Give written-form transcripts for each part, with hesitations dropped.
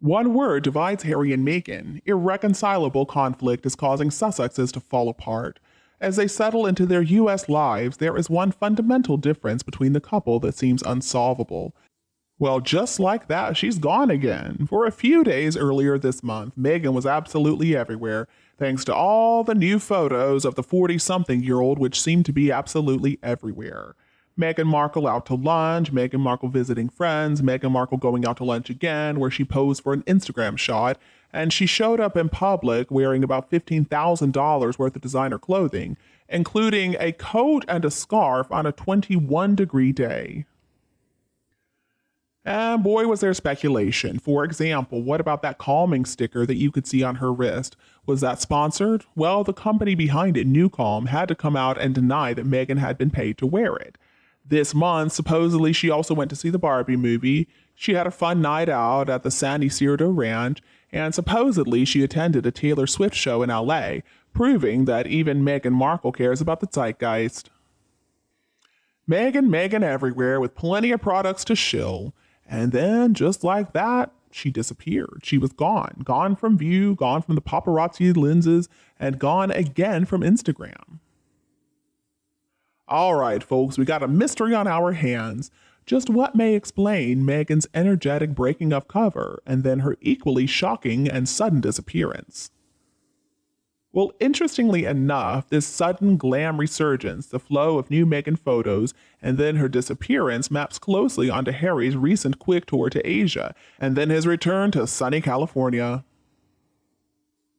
One word divides Harry and Meghan. Irreconcilable conflict is causing Sussexes to fall apart. As they settle into their U.S. lives, there is one fundamental difference between the couple that seems unsolvable. Well, just like that, she's gone again. For a few days earlier this month, Meghan was absolutely everywhere, thanks to all the new photos of the 40-something-year-old, which seemed to be absolutely everywhere. Meghan Markle out to lunch, Meghan Markle visiting friends, Meghan Markle going out to lunch again, where she posed for an Instagram shot, and she showed up in public wearing about $15,000 worth of designer clothing, including a coat and a scarf on a 21-degree day. And boy, was there speculation. For example, what about that calming sticker that you could see on her wrist? Was that sponsored? Well, the company behind it, Newcalm, had to come out and deny that Meghan had been paid to wear it. This month, supposedly, she also went to see the Barbie movie. She had a fun night out at the San Isidro Ranch, and supposedly she attended a Taylor Swift show in LA, proving that even Meghan Markle cares about the zeitgeist. Meghan everywhere with plenty of products to shill. And then, just like that, she disappeared. She was gone. Gone from view, gone from the paparazzi lenses, and gone again from Instagram. All right, folks, we got a mystery on our hands. Just what may explain Meghan's energetic breaking of cover and then her equally shocking and sudden disappearance? Well, interestingly enough, this sudden glam resurgence, the flow of new Meghan photos, and then her disappearance maps closely onto Harry's recent quick tour to Asia, and then his return to sunny California.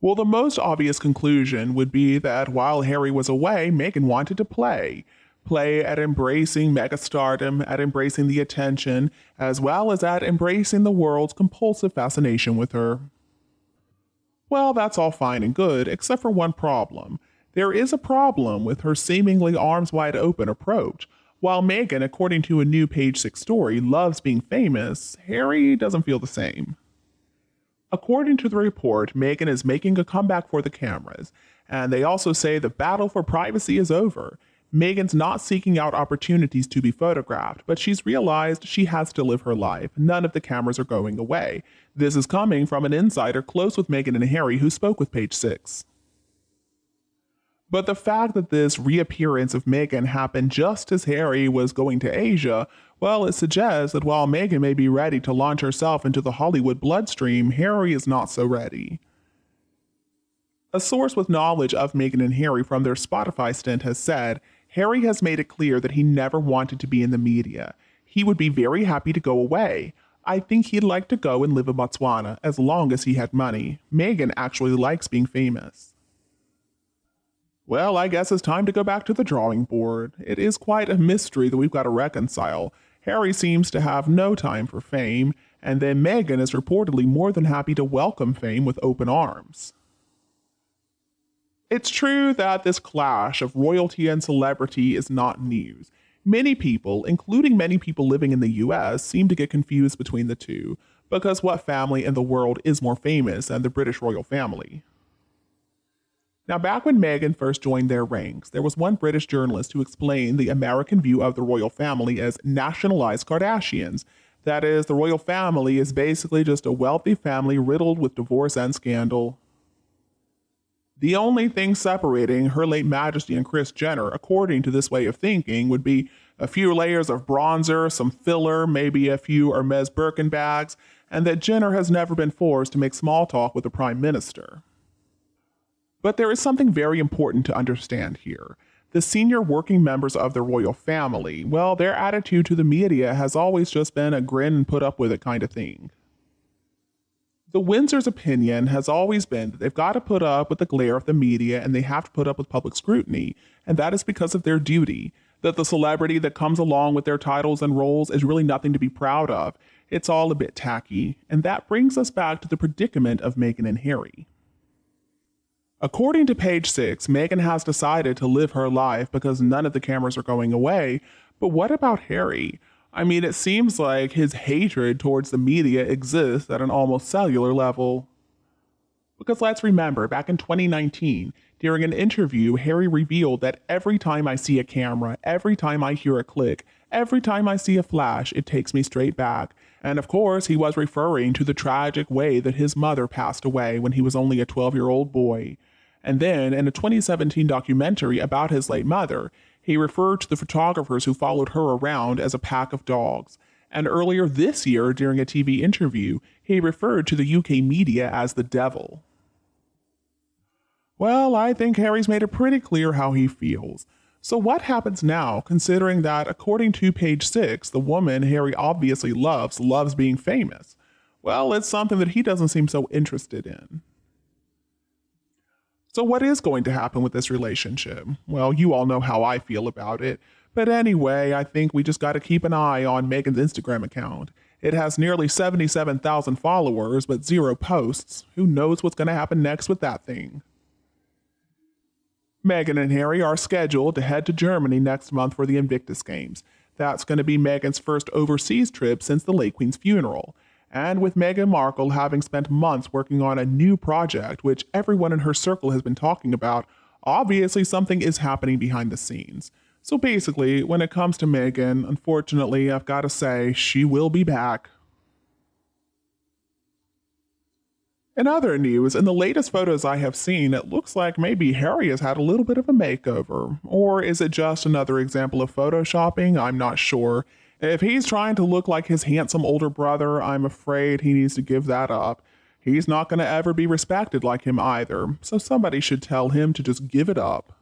Well, the most obvious conclusion would be that while Harry was away, Meghan wanted to play at embracing megastardom, at embracing the attention, as well as at embracing the world's compulsive fascination with her. Well, that's all fine and good, except for one problem. There is a problem with her seemingly arms-wide-open approach. While Meghan, according to a new Page 6 story, loves being famous, Harry doesn't feel the same. According to the report, Meghan is making a comeback for the cameras, and they also say the battle for privacy is over. Meghan's not seeking out opportunities to be photographed, but she's realized she has to live her life. None of the cameras are going away. This is coming from an insider close with Meghan and Harry who spoke with Page 6. But the fact that this reappearance of Meghan happened just as Harry was going to Asia, well, it suggests that while Meghan may be ready to launch herself into the Hollywood bloodstream, Harry is not so ready. A source with knowledge of Meghan and Harry from their Spotify stint has said, Harry has made it clear that he never wanted to be in the media. He would be very happy to go away. I think he'd like to go and live in Botswana as long as he had money. Meghan actually likes being famous. Well, I guess it's time to go back to the drawing board. It is quite a mystery that we've got to reconcile. Harry seems to have no time for fame, and then Meghan is reportedly more than happy to welcome fame with open arms. It's true that this clash of royalty and celebrity is not news. Many people, including many people living in the US, seem to get confused between the two, because what family in the world is more famous than the British royal family? Now, back when Meghan first joined their ranks, there was one British journalist who explained the American view of the royal family as nationalized Kardashians. That is, the royal family is basically just a wealthy family riddled with divorce and scandal. The only thing separating Her Late Majesty and Kris Jenner, according to this way of thinking, would be a few layers of bronzer, some filler, maybe a few Hermes Birkin bags, and that Jenner has never been forced to make small talk with the Prime Minister. But there is something very important to understand here. The senior working members of the royal family, well, their attitude to the media has always just been a grin and put up with it kind of thing. The Windsor's opinion has always been that they've got to put up with the glare of the media and they have to put up with public scrutiny, and that is because of their duty. That the celebrity that comes along with their titles and roles is really nothing to be proud of. It's all a bit tacky, and that brings us back to the predicament of Meghan and Harry. According to Page 6, Meghan has decided to live her life because none of the cameras are going away, but what about Harry? I mean, it seems like his hatred towards the media exists at an almost cellular level. Because let's remember, back in 2019, during an interview, Harry revealed that every time I see a camera, every time I hear a click, every time I see a flash, it takes me straight back. And of course, he was referring to the tragic way that his mother passed away when he was only a 12-year-old boy. And then, in a 2017 documentary about his late mother, he referred to the photographers who followed her around as a pack of dogs. And earlier this year, during a TV interview, he referred to the UK media as the devil. Well, I think Harry's made it pretty clear how he feels. So what happens now, considering that, according to page 6, the woman Harry obviously loves being famous? Well, it's something that he doesn't seem so interested in. So what is going to happen with this relationship? Well, you all know how I feel about it. But anyway, I think we just got to keep an eye on Meghan's Instagram account. It has nearly 77,000 followers, but 0 posts. Who knows what's going to happen next with that thing? Meghan and Harry are scheduled to head to Germany next month for the Invictus Games. That's going to be Meghan's first overseas trip since the late Queen's funeral. And with Meghan Markle having spent months working on a new project, which everyone in her circle has been talking about, obviously something is happening behind the scenes. So basically, when it comes to Meghan, unfortunately, I've got to say, she will be back. In other news, in the latest photos I have seen, it looks like maybe Harry has had a little bit of a makeover. Or is it just another example of photoshopping? I'm not sure. If he's trying to look like his handsome older brother, I'm afraid he needs to give that up. He's not going to ever be respected like him either, so somebody should tell him to just give it up.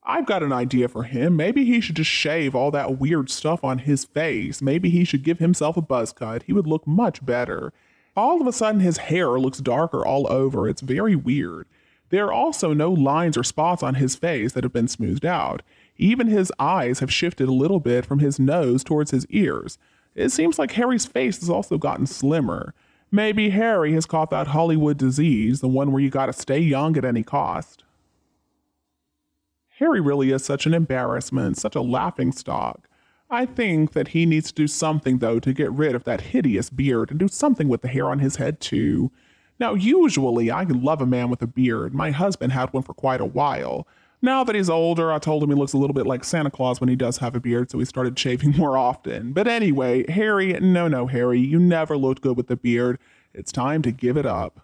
I've got an idea for him. Maybe he should just shave all that weird stuff on his face. Maybe he should give himself a buzz cut. He would look much better. All of a sudden, his hair looks darker all over. It's very weird. There are also no lines or spots on his face that have been smoothed out. Even his eyes have shifted a little bit from his nose towards his ears. It seems like Harry's face has also gotten slimmer. Maybe Harry has caught that Hollywood disease, the one where you gotta stay young at any cost. Harry really is such an embarrassment, such a laughingstock. I think that he needs to do something, though, to get rid of that hideous beard and do something with the hair on his head, too. Now, usually, I love a man with a beard. My husband had one for quite a while. Now that he's older, I told him he looks a little bit like Santa Claus when he does have a beard, so he started shaving more often. But anyway, Harry, no, Harry, you never looked good with the beard. It's time to give it up.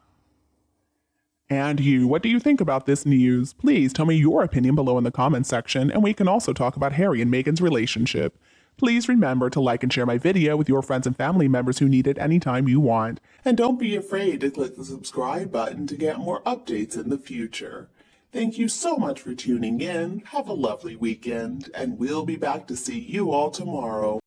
And you, what do you think about this news? Please tell me your opinion below in the comments section, and we can also talk about Harry and Meghan's relationship. Please remember to like and share my video with your friends and family members who need it anytime you want. And don't be afraid to click the subscribe button to get more updates in the future. Thank you so much for tuning in. Have a lovely weekend, and we'll be back to see you all tomorrow.